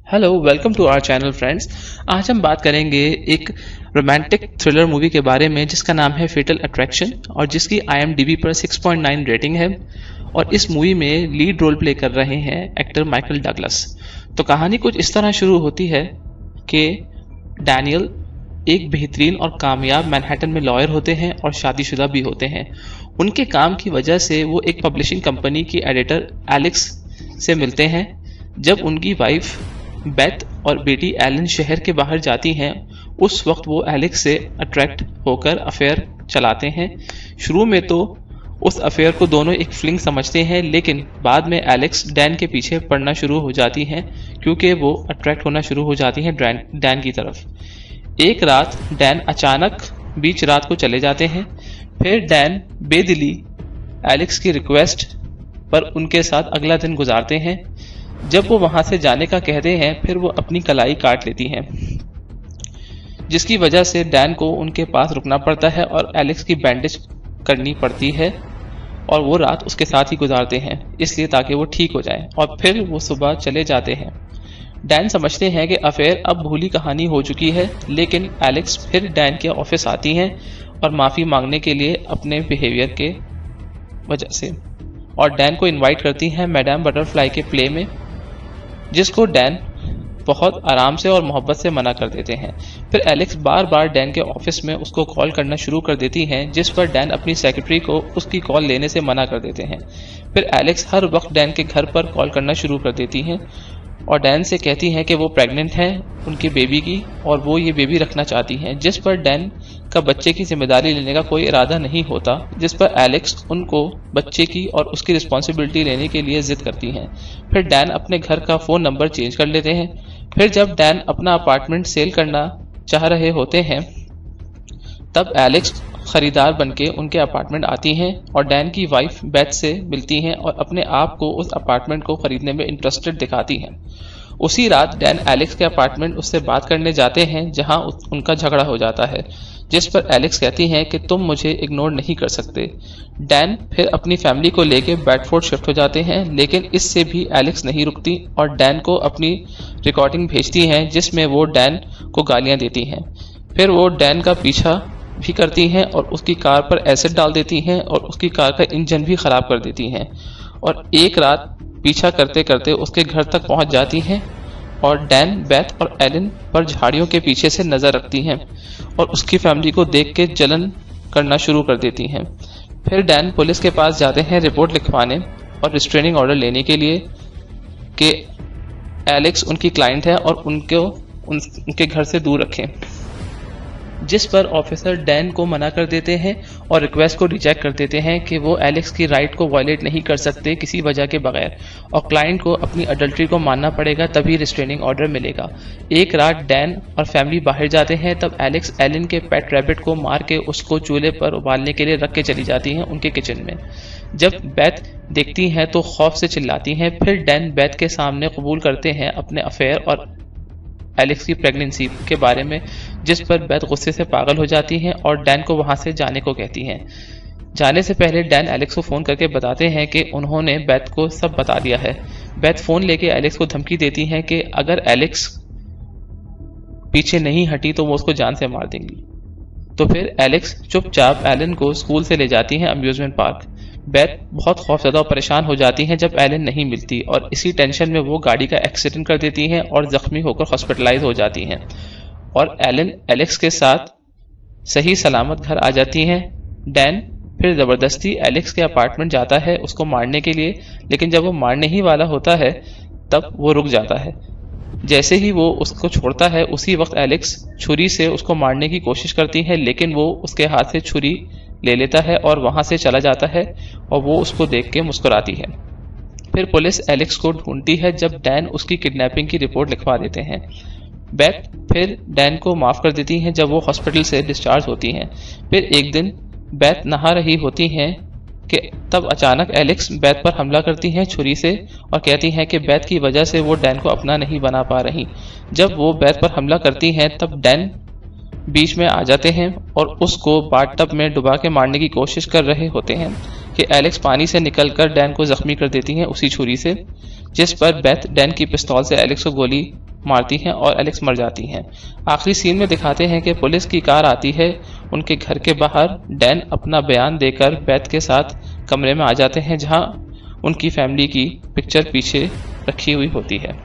Hello, welcome to our channel friends. आज हम बात करेंगे एक रोमांटिक थ्रिलर मूवी के बारे में जिसका नाम है फेटल अट्रैक्शन और जिसकी IMDb पर 6.9 रेटिंग है। और इस मूवी में लीड रोल प्ले कर रहे हैं एक्टर माइकल डगलस। तो कहानी कुछ इस तरह शुरू होती है कि डैनियल एक बेहतरीन और कामयाब मैनहट्टन में लॉयर होते हैं और शादीशुदा भी होते हैं। उनके काम की वजह से वो एक पब्लिशिंग कंपनी की एडिटर एलेक्स से मिलते हैं। जब उनकी वाइफ बेथ और बेटी एलन शहर के बाहर जाती हैं, उस वक्त वो एलेक्स से अट्रैक्ट होकर अफेयर चलाते हैं। शुरू में तो उस अफेयर को दोनों एक फ्लिंग समझते हैं, लेकिन बाद में एलेक्स डैन के पीछे पड़ना शुरू हो जाती हैं क्योंकि वो अट्रैक्ट होना शुरू हो जाती हैं डैन की तरफ। एक रात डैन अचानक बीच रात को चले जाते हैं। फिर डैन बेदिली एलेक्स की रिक्वेस्ट पर उनके साथ अगला दिन गुजारते हैं। जब वो वहां से जाने का कहते हैं, फिर वो अपनी कलाई काट लेती हैं, जिसकी वजह से डैन को उनके पास रुकना पड़ता है और एलेक्स की बैंडेज करनी पड़ती है और वो रात उसके साथ ही गुजारते हैं इसलिए ताकि वो ठीक हो जाए। और फिर वो सुबह चले जाते हैं। डैन समझते हैं कि अफेयर अब भूली कहानी हो चुकी है, लेकिन एलेक्स फिर डैन के ऑफिस आती हैं और माफ़ी मांगने के लिए अपने बिहेवियर के वजह से, और डैन को इनवाइट करती हैं मैडम बटरफ्लाई के प्ले में, जिसको डैन बहुत आराम से और मोहब्बत से मना कर देते हैं। फिर एलेक्स बार बार डैन के ऑफिस में उसको कॉल करना शुरू कर देती हैं, जिस पर डैन अपनी सेक्रेटरी को उसकी कॉल लेने से मना कर देते हैं। फिर एलेक्स हर वक्त डैन के घर पर कॉल करना शुरू कर देती हैं और डैन से कहती हैं कि वो प्रेग्नेंट हैं उनके बेबी की और वो ये बेबी रखना चाहती हैं, जिस पर डैन का बच्चे की जिम्मेदारी लेने का कोई इरादा नहीं होता, जिस पर एलेक्स उनको बच्चे की और उसकी रिस्पॉन्सिबिलिटी लेने के लिए जिद करती हैं। फिर डैन अपने घर का फ़ोन नंबर चेंज कर लेते हैं। फिर जब डैन अपना अपार्टमेंट सेल करना चाह रहे होते हैं, तब एलेक्स खरीदार बनके उनके अपार्टमेंट आती हैं और डैन की वाइफ बेथ से मिलती हैं और अपने आप को उस अपार्टमेंट को खरीदने में इंटरेस्टेड दिखाती हैं। उसी रात डैन एलेक्स के अपार्टमेंट उससे बात करने जाते हैं, जहां उनका झगड़ा हो जाता है, जिस पर एलेक्स कहती हैं कि तुम मुझे इग्नोर नहीं कर सकते। डैन फिर अपनी फैमिली को लेकर बेडफोर्ड शिफ्ट हो जाते हैं, लेकिन इससे भी एलेक्स नहीं रुकती और डैन को अपनी रिकॉर्डिंग भेजती हैं जिसमें वो डैन को गालियां देती हैं। फिर वो डैन का पीछा भी करती हैं और उसकी कार पर एसिड डाल देती हैं और उसकी कार का इंजन भी खराब कर देती हैं। और एक रात पीछा करते करते उसके घर तक पहुंच जाती हैं और डैन बेथ और एलन पर झाड़ियों के पीछे से नजर रखती हैं और उसकी फैमिली को देख के जलन करना शुरू कर देती हैं। फिर डैन पुलिस के पास जाते हैं रिपोर्ट लिखवाने और रिस्ट्रेनिंग ऑर्डर लेने के लिए कि एलेक्स उनकी क्लाइंट है और उनके घर से दूर रखें, जिस पर ऑफिसर डैन को मना कर देते हैं और रिक्वेस्ट को रिजेक्ट कर देते हैं कि वो एलेक्स की राइट को वायलेट नहीं कर सकते किसी वजह के बगैर, और क्लाइंट को अपनी अडल्ट्री को मानना पड़ेगा तभी रिस्ट्रेनिंग ऑर्डर मिलेगा। एक रात डैन और फैमिली बाहर जाते हैं, तब एलेक्स एलन के पेट रैबिट को मार के उसको चूल्हे पर उबालने के लिए रख के चली जाती हैं उनके किचन में। जब बेथ देखती हैं तो खौफ से चिल्लाती हैं। फिर डैन बेथ के सामने कबूल करते हैं अपने अफेयर और एलेक्स की प्रेगनेंसी के बारे में, जिस पर बेथ गुस्से से पागल हो जाती हैं और डैन को वहां से जाने को कहती हैं। जाने से पहले डैन एलेक्स को फोन करके बताते हैं कि उन्होंने बेथ को सब बता दिया है। बेथ फोन लेके एलेक्स को धमकी देती हैं कि अगर एलेक्स पीछे नहीं हटी तो वो उसको जान से मार देंगी। तो फिर एलेक्स चुपचाप एलन को स्कूल से ले जाती हैं अम्यूजमेंट पार्क। बेथ बहुत खौफजदा और परेशान हो जाती हैं जब एलन नहीं मिलती और इसी टेंशन में वो गाड़ी का एक्सीडेंट कर देती हैं और जख्मी होकर हॉस्पिटलाइज हो जाती हैं। और एलन एलेक्स के साथ सही सलामत घर आ जाती हैं। डैन फिर जबरदस्ती एलेक्स के अपार्टमेंट जाता है उसको मारने के लिए, लेकिन जब वो मारने ही वाला होता है तब वो रुक जाता है। जैसे ही वो उसको छोड़ता है, उसी वक्त एलेक्स छुरी से उसको मारने की कोशिश करती है, लेकिन वो उसके हाथ से छुरी ले लेता है और वहां से चला जाता है और वो उसको देख के मुस्कुराती है। फिर पुलिस एलेक्स को ढूंढती है जब डैन उसकी किडनैपिंग की रिपोर्ट लिखवा देते हैं। बेथ फिर डैन को माफ कर देती हैं जब वो हॉस्पिटल से डिस्चार्ज होती हैं। फिर एक दिन बेथ नहा रही होती हैं कि तब अचानक एलेक्स बेथ पर हमला करती हैं छुरी से और कहती हैं कि बेथ की वजह से वो डैन को अपना नहीं बना पा रही। जब वो बेथ पर हमला करती हैं तब डैन बीच में आ जाते हैं और उसको बाथटब में डुबा के मारने की कोशिश कर रहे होते हैं कि एलेक्स पानी से निकलकर डैन को जख्मी कर देती हैं उसी छुरी से, जिस पर बेथ डैन की पिस्तौल से एलेक्स को गोली मारती हैं और एलेक्स मर जाती हैं। आखिरी सीन में दिखाते हैं कि पुलिस की कार आती है उनके घर के बाहर। डैन अपना बयान देकर बेथ के साथ कमरे में आ जाते हैं जहां उनकी फैमिली की पिक्चर पीछे रखी हुई होती है।